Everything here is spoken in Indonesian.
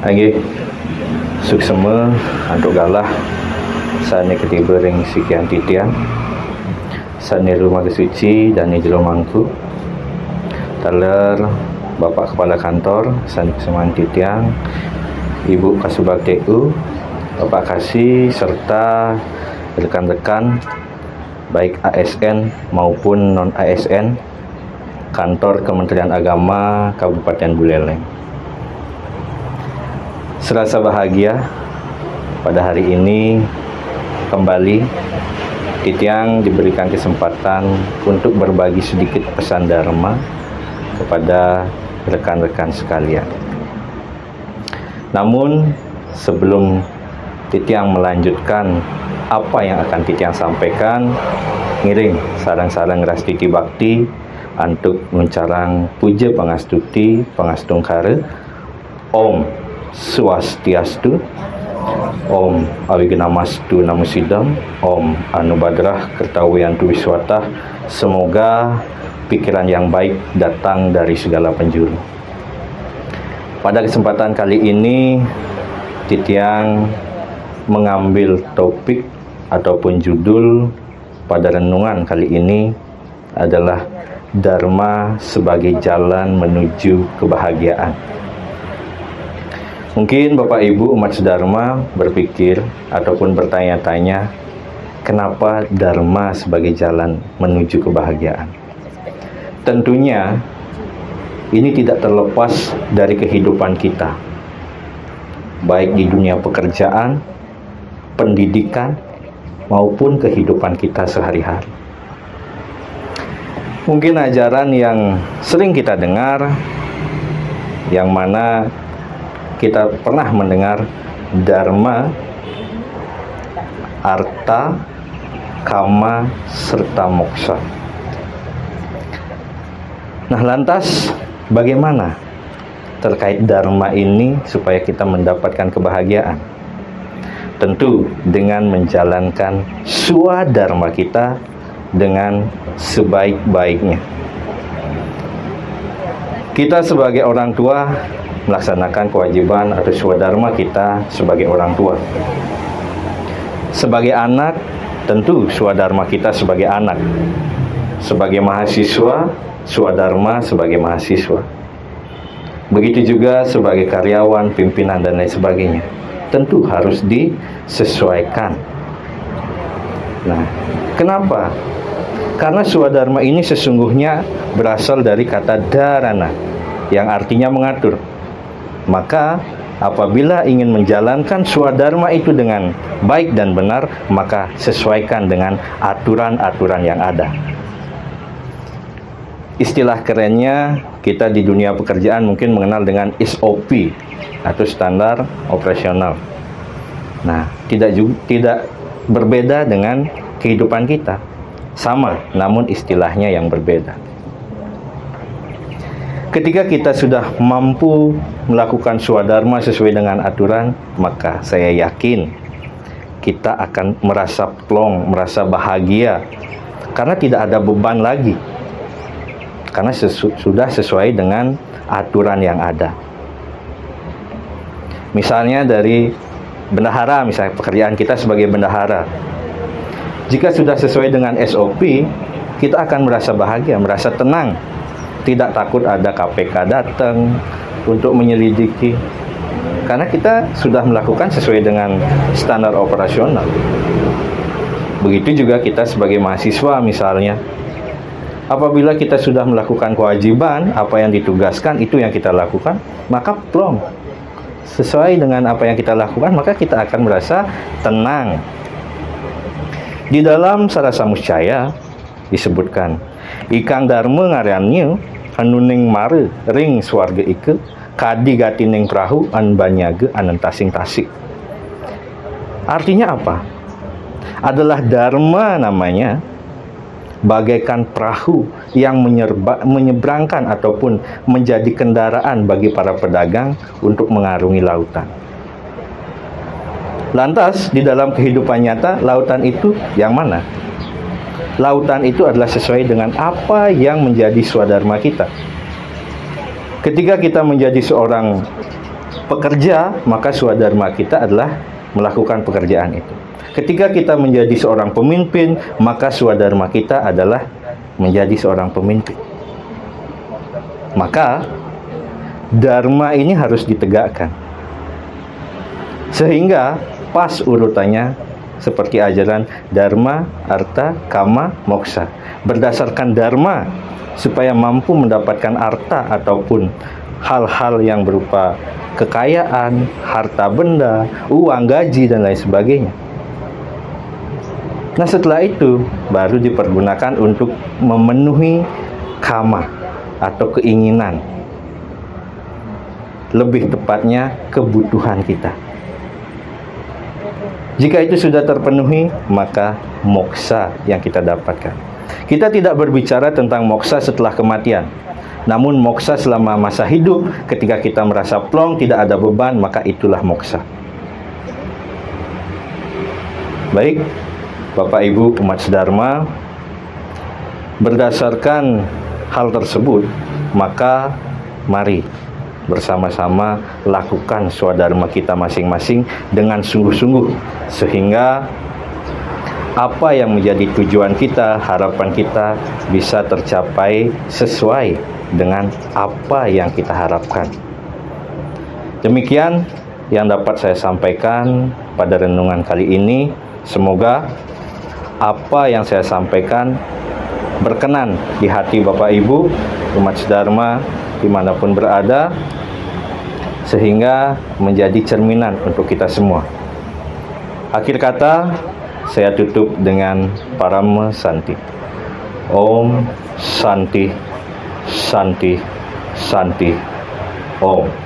Lagi suksema untuk galah sani ketiba ring sikian titian sani rumah kesuci dan ni jelo mangku taler Bapak Kepala Kantor sani kesemaan titian, Ibu Kasubag TU, Bapak Kasih serta rekan-rekan baik ASN maupun non ASN Kantor Kementerian Agama Kabupaten Buleleng. Serasa bahagia pada hari ini kembali Titiang diberikan kesempatan untuk berbagi sedikit pesan Dharma kepada rekan-rekan sekalian. Namun sebelum Titiang melanjutkan apa yang akan Titiang sampaikan, ngiring sarang-sarang Rastiti Bakti untuk mencarang puja pangastuti pangastungkara. Om Swastiastu, Om Awignamastu Namusidam, Om Anubadrah Kertawiyantu Wiswatah. Semoga pikiran yang baik datang dari segala penjuru. Pada kesempatan kali ini, Titiang mengambil topik ataupun judul pada renungan kali ini adalah Dharma sebagai jalan menuju kebahagiaan. Mungkin Bapak Ibu umat sedharma berpikir ataupun bertanya-tanya, kenapa Dharma sebagai jalan menuju kebahagiaan? Tentunya ini tidak terlepas dari kehidupan kita, baik di dunia pekerjaan, pendidikan, maupun kehidupan kita sehari-hari. Mungkin ajaran yang sering kita dengar, yang mana kita pernah mendengar Dharma, Arta, Kama, serta Moksa. Nah, lantas bagaimana terkait Dharma ini supaya kita mendapatkan kebahagiaan? Tentu dengan menjalankan swadharma kita dengan sebaik-baiknya. Kita sebagai orang tua melaksanakan kewajiban atau swadharma kita sebagai orang tua. Sebagai anak, tentu swadharma kita sebagai anak. Sebagai mahasiswa, swadharma sebagai mahasiswa. Begitu juga sebagai karyawan, pimpinan, dan lain sebagainya. Tentu harus disesuaikan. Nah, kenapa? Karena swadharma ini sesungguhnya berasal dari kata dharana, yang artinya mengatur. Maka apabila ingin menjalankan swadharma itu dengan baik dan benar, maka sesuaikan dengan aturan-aturan yang ada. Istilah kerennya kita di dunia pekerjaan mungkin mengenal dengan SOP atau standar operasional. Nah, tidak berbeda dengan kehidupan kita. Sama, namun istilahnya yang berbeda. Ketika kita sudah mampu melakukan swadharma sesuai dengan aturan, maka saya yakin kita akan merasa plong, merasa bahagia, karena tidak ada beban lagi, karena sudah sesuai dengan aturan yang ada. Misalnya dari bendahara, misalnya pekerjaan kita sebagai bendahara, jika sudah sesuai dengan SOP, kita akan merasa bahagia, merasa tenang. Tidak takut ada KPK datang untuk menyelidiki, karena kita sudah melakukan sesuai dengan standar operasional. Begitu juga kita sebagai mahasiswa misalnya, apabila kita sudah melakukan kewajiban, apa yang ditugaskan itu yang kita lakukan, maka plong, sesuai dengan apa yang kita lakukan, maka kita akan merasa tenang. Di dalam Sarasa Muscaya disebutkan, ikang dharma ngarannya anuning mare ring swarga ike kadi gatining perahu an banyaga anentasing tasik. Artinya apa? Adalah dharma namanya bagaikan perahu yang menyeberangkan ataupun menjadi kendaraan bagi para pedagang untuk mengarungi lautan. Lantas di dalam kehidupan nyata, lautan itu yang mana? Lautan itu adalah sesuai dengan apa yang menjadi swadharma kita. Ketika kita menjadi seorang pekerja, maka swadharma kita adalah melakukan pekerjaan itu. Ketika kita menjadi seorang pemimpin, maka swadharma kita adalah menjadi seorang pemimpin. Maka dharma ini harus ditegakkan, sehingga pas urutannya seperti ajaran dharma, arta, kama, moksa. Berdasarkan dharma supaya mampu mendapatkan arta ataupun hal-hal yang berupa kekayaan, harta benda, uang, gaji, dan lain sebagainya. Nah, setelah itu baru dipergunakan untuk memenuhi kama atau keinginan, lebih tepatnya kebutuhan kita. Jika itu sudah terpenuhi, maka moksa yang kita dapatkan. Kita tidak berbicara tentang moksa setelah kematian, namun moksa selama masa hidup. Ketika kita merasa plong, tidak ada beban, maka itulah moksa. Baik, Bapak Ibu umat sedharma, berdasarkan hal tersebut, maka mari bersama-sama lakukan swadharma kita masing-masing dengan sungguh-sungguh, sehingga apa yang menjadi tujuan kita, harapan kita bisa tercapai sesuai dengan apa yang kita harapkan. Demikian yang dapat saya sampaikan pada renungan kali ini. Semoga apa yang saya sampaikan berkenan di hati Bapak Ibu umat sedharma dimanapun berada, sehingga menjadi cerminan untuk kita semua. Akhir kata, saya tutup dengan Parama Santi. Om Santi, Santi, Santi. Om.